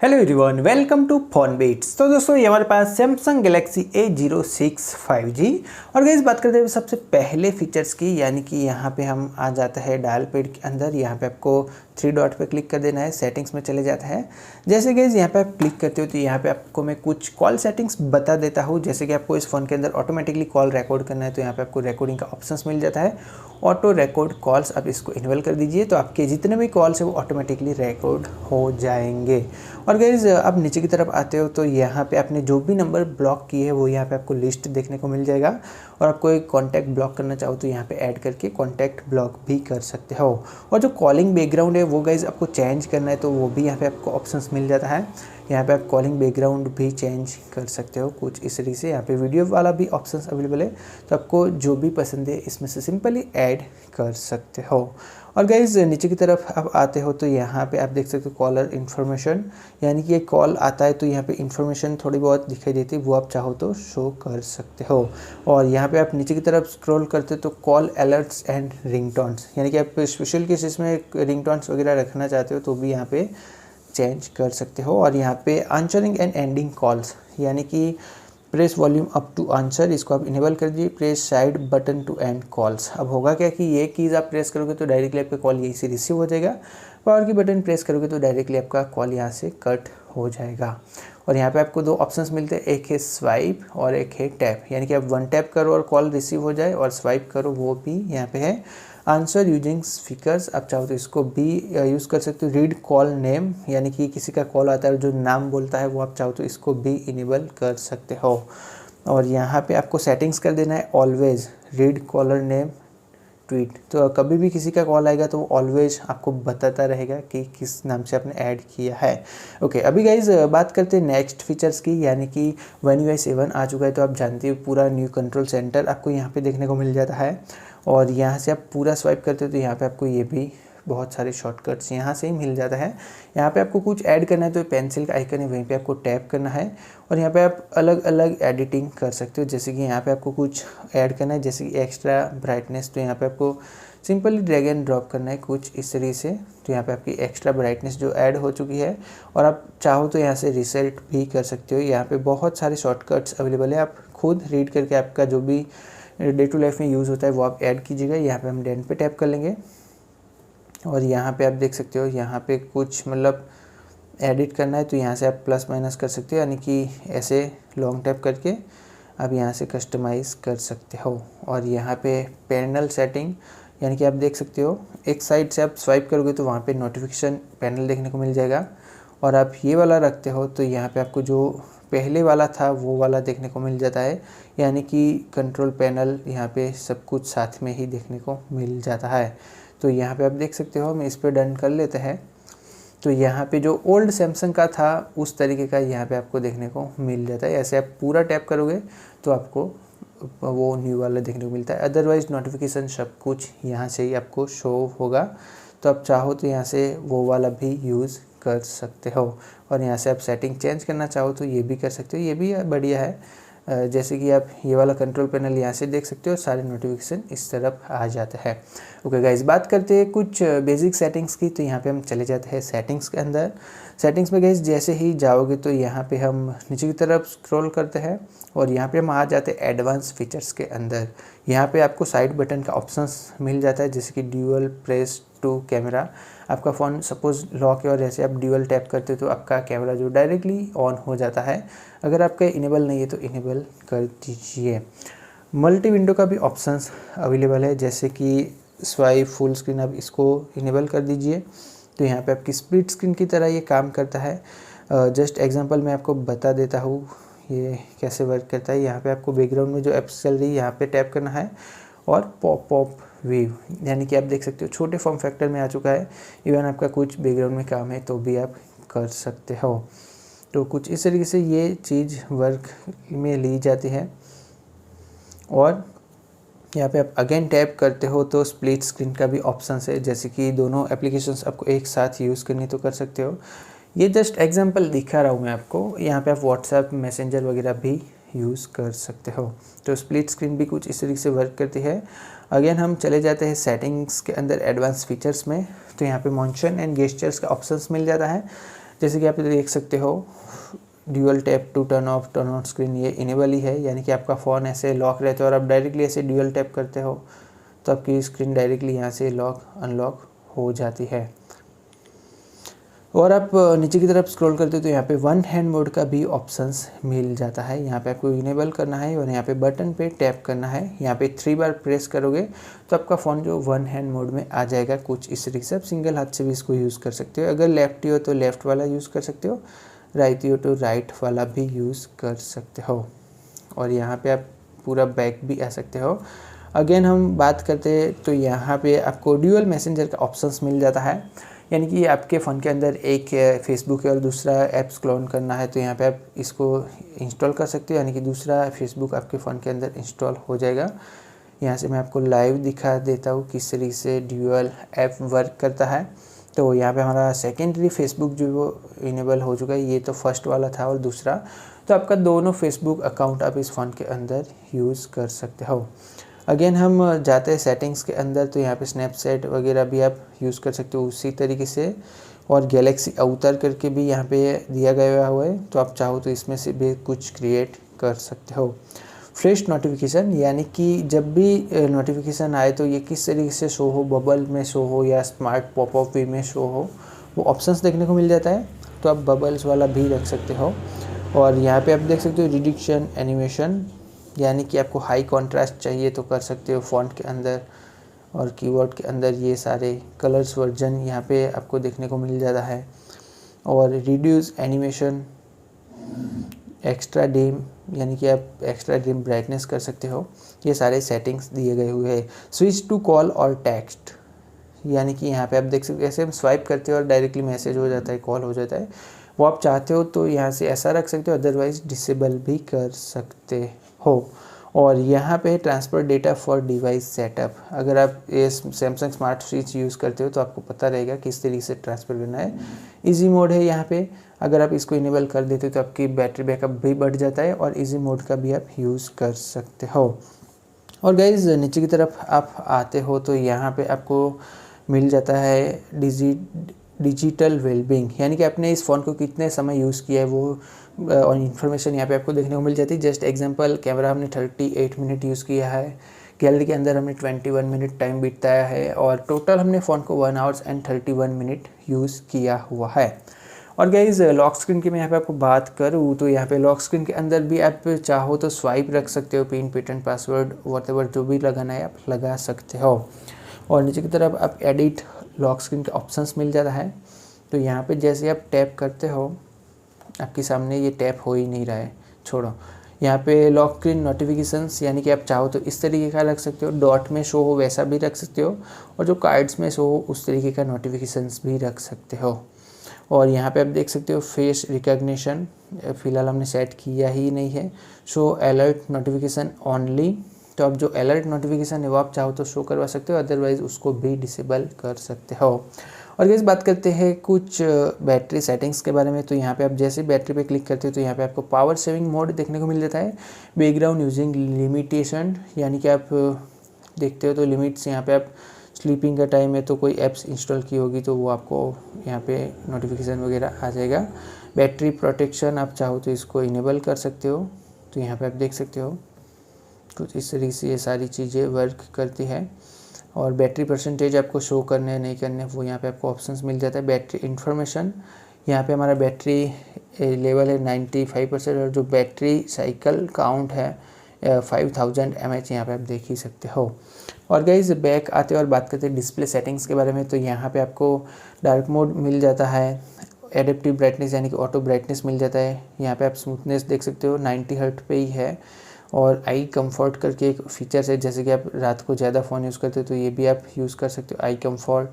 Hello everyone, welcome to phone beats. तो दोस्तों ये हमारे पास सैमसंग गैलेक्सी A06 5G। और गाइस बात करते हैं सबसे पहले फीचर्स की, यानी कि यहाँ पे हम आ जाता है डायल पैड के अंदर। यहाँ पे आपको 3 डॉट पे क्लिक कर देना है, सेटिंग्स में चले जाता है। जैसे गाइस यहाँ पे आप क्लिक करते हो तो यहाँ पे आपको मैं कुछ कॉल सेटिंग्स बता देता हूँ। जैसे कि आपको इस फ़ोन के अंदर ऑटोमेटिकली कॉल रिकॉर्ड करना है तो यहाँ पे आपको रिकॉर्डिंग का ऑप्शंस मिल जाता है। ऑटो रिकॉर्ड कॉल्स आप इसको इनेबल कर दीजिए तो आपके जितने भी कॉल्स है वो ऑटोमेटिकली रिकॉर्ड हो जाएंगे। और गाइज आप नीचे की तरफ आते हो तो यहाँ पे आपने जो भी नंबर ब्लॉक किए हैं वो यहाँ पे आपको लिस्ट देखने को मिल जाएगा। और आपको एक कॉन्टैक्ट ब्लॉक करना चाहो तो यहाँ पे ऐड करके कॉन्टैक्ट ब्लॉक भी कर सकते हो। और जो कॉलिंग बैकग्राउंड है वो गाइज आपको चेंज करना है तो वो भी यहाँ पे आपको ऑप्शंस मिल जाता है। यहाँ पे आप कॉलिंग बैकग्राउंड भी चेंज कर सकते हो कुछ इस तरीके से। यहाँ पे वीडियो वाला भी ऑप्शंस अवेलेबल है तो आपको जो भी पसंद है इसमें से सिंपली ऐड कर सकते हो। और गाइज नीचे की तरफ आप आते हो तो यहाँ पे आप देख सकते हो कॉलर इन्फॉर्मेशन, यानी कि एक कॉल आता है तो यहाँ पे इन्फॉर्मेशन थोड़ी बहुत दिखाई देती है, वो आप चाहो तो शो कर सकते हो। और यहाँ पे आप नीचे की तरफ स्क्रॉल करते हो तो कॉल अलर्ट्स एंड रिंगटोन्स, यानी कि आप स्पेशल केसेस में रिंगटोन्स वगैरह रखना चाहते हो तो भी यहाँ पे चेंज कर सकते हो। और यहाँ पे आंसरिंग एंड एंडिंग कॉल्स, यानी कि press volume up to answer, इसको आप इनेबल कर दीजिए। Press side button to end calls. अब होगा क्या कि ये कीज़ आप प्रेस करोगे तो डायरेक्टली आपका कॉल यहीं से रिसीव हो जाएगा। पावर की बटन प्रेस करोगे तो डायरेक्टली आपका कॉल यहाँ से कट हो जाएगा। और यहाँ पे आपको दो ऑप्शंस मिलते हैं, एक है स्वाइप और एक है टैप, यानी कि आप वन टैप करो और कॉल रिसीव हो जाए, और स्वाइप करो वो भी यहाँ पे है। आंसर यूजिंग स्पीकर्स, आप चाहो तो इसको भी यूज़ कर सकते हो। रीड कॉल नेम, यानी कि किसी का कॉल आता है जो नाम बोलता है वो आप चाहो तो इसको भी इनेबल कर सकते हो। और यहाँ पे आपको सेटिंग्स कर देना है always read caller name tweet, तो कभी भी किसी का कॉल आएगा तो वो ऑलवेज आपको बताता रहेगा कि किस नाम से आपने ऐड किया है। ओके, अभी गाइज बात करते हैं नेक्स्ट फीचर्स की, यानी कि One UI 7 आ चुका है तो आप जानते हो पूरा न्यू कंट्रोल सेंटर आपको यहाँ पे देखने को मिल जाता है। और यहाँ से आप पूरा स्वाइप करते हो तो यहाँ पे आपको ये भी बहुत सारे शॉर्टकट्स यहाँ से ही मिल जाता है। यहाँ पे आपको कुछ ऐड करना है तो पेंसिल का आइकन है, वहीं पे आपको टैप करना है और यहाँ पे आप अलग अलग एडिटिंग कर सकते हो। जैसे कि यहाँ पे आपको कुछ ऐड करना है, जैसे कि एक्स्ट्रा ब्राइटनेस, तो यहाँ पे आपको सिंपली ड्रैग एंड ड्रॉप करना है कुछ इस तरीके से। तो यहाँ पे आपकी एक्स्ट्रा ब्राइटनेस जो ऐड हो चुकी है, और आप चाहो तो यहाँ से रिसेट भी कर सकते हो। यहाँ पे बहुत सारे शॉर्टकट्स अवेलेबल है, आप खुद रीड करके आपका जो भी डे टू लाइफ में यूज़ होता है वो आप ऐड कीजिएगा। यहाँ पे हम डन पे टैप कर लेंगे और यहाँ पे आप देख सकते हो यहाँ पे कुछ मतलब एडिट करना है तो यहाँ से आप प्लस माइनस कर सकते हो, यानी कि ऐसे लॉन्ग टैप करके आप यहाँ से कस्टमाइज़ कर सकते हो। और यहाँ पे पैनल सेटिंग, यानी कि आप देख सकते हो एक साइड से आप स्वाइप करोगे तो वहाँ पे नोटिफिकेशन पैनल देखने को मिल जाएगा, और आप ये वाला रखते हो तो यहाँ पे आपको जो पहले वाला था वो वाला देखने को मिल जाता है, यानी कि कंट्रोल पैनल यहाँ पे सब कुछ साथ में ही देखने को मिल जाता है। तो यहाँ पे आप देख सकते हो, मैं इस पर डन कर लेते हैं तो यहाँ पे जो ओल्ड सैमसंग का था उस तरीके का यहाँ पे आपको देखने को मिल जाता है। ऐसे आप पूरा टैप करोगे तो आपको वो न्यू वाला देखने को मिलता है। अदरवाइज़ नोटिफिकेशन सब कुछ यहाँ से ही आपको शो होगा, तो आप चाहो तो यहाँ से वो वाला भी यूज़ कर सकते हो। और यहाँ से आप सेटिंग चेंज करना चाहो तो ये भी कर सकते हो, ये भी बढ़िया है। जैसे कि आप ये वाला कंट्रोल पैनल यहाँ से देख सकते हो, सारे नोटिफिकेशन इस तरफ आ जाता है। ओके गाइस, बात करते हैं कुछ बेसिक सेटिंग्स की, तो यहाँ पे हम चले जाते हैं सेटिंग्स के अंदर। सेटिंग्स में गाइस जैसे ही जाओगे तो यहाँ पे हम नीचे की तरफ स्क्रॉल करते हैं और यहाँ पे हम आ जाते हैं एडवांस फीचर्स के अंदर। यहाँ पे आपको साइड बटन का ऑप्शंस मिल जाता है, जैसे कि ड्यूअल प्रेस टू कैमरा। आपका फ़ोन सपोज़ लॉक है और जैसे आप ड्यूअल टैप करते हो तो आपका कैमरा जो डायरेक्टली ऑन हो जाता है। अगर आपका इनेबल नहीं है तो इनेबल कर दीजिए। मल्टी विंडो का भी ऑप्शंस अवेलेबल है, जैसे कि स्वाइप फुल स्क्रीन, आप इसको इनेबल कर दीजिए तो यहाँ पे आपकी स्प्लिट स्क्रीन की तरह ये काम करता है। जस्ट एग्जांपल मैं आपको बता देता हूँ ये कैसे वर्क करता है। यहाँ पे आपको बैकग्राउंड में जो एप्स चल रही है यहाँ पे टैप करना है और पॉप व्यू, यानी कि आप देख सकते हो छोटे फॉर्म फैक्टर में आ चुका है। इवन आपका कुछ बैकग्राउंड में काम है तो भी आप कर सकते हो। तो कुछ इस तरीके से ये चीज़ वर्क में ली जाती है। और यहाँ पे आप अगेन टैप करते हो तो स्प्लिट स्क्रीन का भी ऑप्शन है, जैसे कि दोनों एप्लीकेशंस आपको एक साथ यूज़ करनी तो कर सकते हो। ये जस्ट एग्जांपल दिखा रहा हूँ मैं आपको। यहाँ पे आप व्हाट्सएप मैसेंजर वगैरह भी यूज़ कर सकते हो। तो स्प्लिट स्क्रीन भी कुछ इस तरीके से वर्क करती है। अगेन हम चले जाते हैं सेटिंग्स के अंदर एडवांस फीचर्स में, तो यहाँ पे मोशन एंड गेस्चर्स का ऑप्शंस मिल जाता है। जैसे कि आप देख सकते हो dual tap to turn on screen ये इनेबल ही है, यानी कि आपका फ़ोन ऐसे लॉक रहता है और आप डायरेक्टली ऐसे ड्यूअल टैप करते हो तो आपकी स्क्रीन डायरेक्टली यहाँ से लॉक अनलॉक हो जाती है। और आप नीचे की तरफ स्क्रॉल करते हो तो यहाँ पे वन हैंड मोड का भी ऑप्शंस मिल जाता है। यहाँ पे आपको इनेबल करना है और यहाँ पे बटन पे टैप करना है। यहाँ पे 3 बार प्रेस करोगे तो आपका फ़ोन जो वन हैंड मोड में आ जाएगा कुछ इस तरीके से। आप सिंगल हाथ से भी इसको यूज़ कर सकते हो। अगर लेफ्टी हो तो लेफ़्ट वाला यूज़ कर सकते हो, राइटी हो तो राइट वाला भी यूज़ कर सकते हो। और यहाँ पे आप पूरा बैक भी आ सकते हो। अगेन हम बात करते हैं तो यहाँ पे आपको ड्यूअल मैसेंजर का ऑप्शंस मिल जाता है, यानी कि आपके फ़ोन के अंदर एक फेसबुक है और दूसरा ऐप्स क्लोन करना है तो यहाँ पे आप इसको इंस्टॉल कर सकते हो, यानी कि दूसरा फेसबुक आपके फ़ोन के अंदर इंस्टॉल हो जाएगा। यहाँ से मैं आपको लाइव दिखा देता हूँ किस तरीके से ड्यूअल ऐप वर्क करता है। तो यहाँ पे हमारा सेकेंडरी फेसबुक जो वो इनेबल हो चुका है, ये तो फर्स्ट वाला था और दूसरा, तो आपका दोनों फेसबुक अकाउंट आप इस फ़ोन के अंदर यूज़ कर सकते हो। अगेन हम जाते हैं सेटिंग्स के अंदर तो यहाँ पे स्नैपचैट वगैरह भी आप यूज़ कर सकते हो उसी तरीके से, और गैलेक्सी अवतार करके भी यहाँ पे दिया गया हुआ है, तो आप चाहो तो इसमें से भी कुछ क्रिएट कर सकते हो। फ्रेश नोटिफिकेशन, यानी कि जब भी नोटिफिकेशन आए तो ये किस तरीके से शो हो, बबल में शो हो या स्मार्ट पॉपअप वे में शो हो, वो ऑप्शंस देखने को मिल जाता है। तो आप बबल्स वाला भी रख सकते हो। और यहाँ पे आप देख सकते हो रिडक्शन एनिमेशन, यानी कि आपको हाई कॉन्ट्रास्ट चाहिए तो कर सकते हो फ़ॉन्ट के अंदर, और कीबोर्ड के अंदर ये सारे कलर्स वर्जन यहाँ पे आपको देखने को मिल जाता है। और रिड्यूस एनिमेशन, एक्स्ट्रा डिम, यानी कि आप एक्स्ट्रा डिम ब्राइटनेस कर सकते हो। ये सारे सेटिंग्स दिए गए हुए हैं। स्विच टू कॉल और टेक्स्ट, यानी कि यहाँ पे आप देख सकते हो ऐसे हम स्वाइप करते हो और डायरेक्टली मैसेज हो जाता है, कॉल हो जाता है। वो आप चाहते हो तो यहाँ से ऐसा रख सकते हो, अदरवाइज डिसेबल भी कर सकते हो। और यहाँ पे transfer data for device setup, अगर आप ये सैमसंग स्मार्ट स्विच यूज़ करते हो तो आपको पता रहेगा किस तरीके से ट्रांसफ़र करना है। इजी मोड है यहाँ पे, अगर आप इसको इनेबल कर देते हो तो आपकी बैटरी बैकअप भी बढ़ जाता है और इजी मोड का भी आप यूज़ कर सकते हो। और गाइज़ नीचे की तरफ आप आते हो तो यहाँ पे आपको मिल जाता है डिजिटल वेलबींग, यानी कि आपने इस फ़ोन को कितने समय यूज़ किया है वो और इन्फॉर्मेशन यहाँ पे आपको देखने को मिल जाती है। जस्ट एग्जांपल, कैमरा हमने 38 मिनट यूज़ किया है, गैलरी के अंदर हमने 21 मिनट टाइम बिताया है, और टोटल हमने फ़ोन को 1 आवर्स एंड 31 मिनट यूज़ किया हुआ है। और गाइज़ लॉक स्क्रीन की मैं यहाँ पे आपको बात करूँ तो यहाँ पे लॉक स्क्रीन के अंदर भी आप चाहो तो स्वाइप रख सकते हो, पिन पैटर्न पासवर्ड व्हाटएवर जो भी लगाना है आप लगा सकते हो। और नीचे की तरफ आप एडिट लॉक स्क्रीन के ऑप्शंस मिल जाता है। तो यहाँ पे जैसे आप टैप करते हो, आपके सामने ये टैप हो ही नहीं रहा है, छोड़ो। यहाँ पे लॉक स्क्रीन नोटिफिकेशंस, यानी कि आप चाहो तो इस तरीके का रख सकते हो, डॉट में शो हो वैसा भी रख सकते हो, और जो कार्ड्स में शो हो उस तरीके का नोटिफिकेशंस भी रख सकते हो। और यहाँ पे आप देख सकते हो फेस रिकॉग्निशन, फ़िलहाल हमने सेट किया ही नहीं है। शो अलर्ट नोटिफिकेशन ओनली, तो अब जो अलर्ट नोटिफिकेशन है वो आप चाहो तो शो करवा सकते हो, अदरवाइज़ उसको भी डिसेबल कर सकते हो। और इस बात करते हैं कुछ बैटरी सेटिंग्स के बारे में। तो यहाँ पे आप जैसे बैटरी पे क्लिक करते हो तो यहाँ पे आपको पावर सेविंग मोड देखने को मिल जाता है। बैकग्राउंड यूजिंग लिमिटेशन, यानी कि आप देखते हो तो लिमिट्स, यहाँ पे आप स्लीपिंग का टाइम है तो कोई ऐप्स इंस्टॉल की होगी तो वो आपको यहाँ पे नोटिफिकेशन वगैरह आ जाएगा। बैटरी प्रोटेक्शन, आप चाहो तो इसको इनेबल कर सकते हो, तो यहाँ पे आप देख सकते हो कुछ इस तरीके से ये सारी चीज़ें वर्क करती है। और बैटरी परसेंटेज आपको शो करने नहीं करने वो यहाँ पे आपको ऑप्शंस मिल जाता है। बैटरी इन्फॉर्मेशन, यहाँ पे हमारा बैटरी लेवल है 95%, और जो बैटरी साइकिल काउंट है 5000 mAh, यहाँ पे आप देख ही सकते हो। और गाइस बैक आते और बात करते हैं डिस्प्ले सेटिंग्स के बारे में। तो यहाँ पे आपको डार्क मोड मिल जाता है, एडेप्टिव ब्राइटनेस यानी कि ऑटो ब्राइटनेस मिल जाता है। यहाँ पे आप स्मूथनेस देख सकते हो 90 हर्ट्ज पे ही है। और आई कंफर्ट करके एक फीचर्स है, जैसे कि आप रात को ज़्यादा फ़ोन यूज़ करते हो तो ये भी आप यूज़ कर सकते हो, आई कंफर्ट।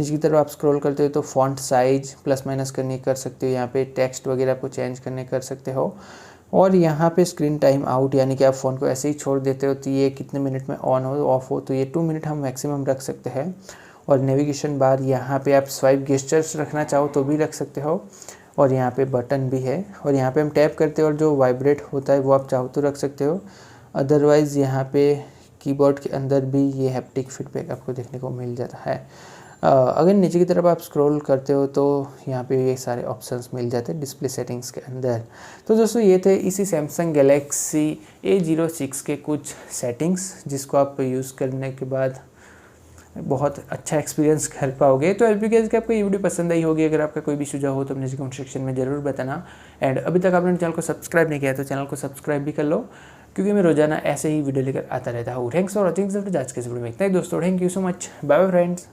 नीचे की तरफ आप स्क्रॉल करते हो तो फॉन्ट साइज प्लस माइनस करने कर सकते हो, यहाँ पे टेक्स्ट वगैरह आपको चेंज करने कर सकते हो। और यहाँ पे स्क्रीन टाइम आउट, यानी कि आप फ़ोन को ऐसे ही छोड़ देते हो तो ये कितने मिनट में ऑन हो ऑफ हो, तो ये 2 मिनट हम मैक्सिमम रख सकते हैं। और नेविगेशन बार, यहाँ पे आप स्वाइप गेस्चर्स रखना चाहो तो भी रख सकते हो, और यहाँ पे बटन भी है। और यहाँ पे हम टैप करते हैं और जो वाइब्रेट होता है वो आप चाहो तो रख सकते हो, अदरवाइज़ यहाँ पे कीबोर्ड के अंदर भी ये हैप्टिक फीडबैक आपको देखने को मिल जाता है। अगर नीचे की तरफ आप स्क्रॉल करते हो तो यहाँ पे ये सारे ऑप्शंस मिल जाते हैं डिस्प्ले सेटिंग्स के अंदर। तो दोस्तों ये थे इसी सैमसंग गैलेक्सी A06 के कुछ सेटिंग्स जिसको आप यूज़ करने के बाद बहुत अच्छा एक्सपीरियंस कर पाओगे। तो एल पी आपको ये वीडियो पसंद आई होगी। अगर आपका कोई भी सुझाव हो तो अपने कमेंट सेक्शन में ज़रूर बताना। एंड अभी तक आपने चैनल को सब्सक्राइब नहीं किया तो चैनल को सब्सक्राइब भी कर लो, क्योंकि मैं रोजाना ऐसे ही वीडियो लेकर आता रहता हूँ। Thanks for watching. आज के इस वीडियो में इतना ही दोस्तों। Thank you so much. Bye bye friends.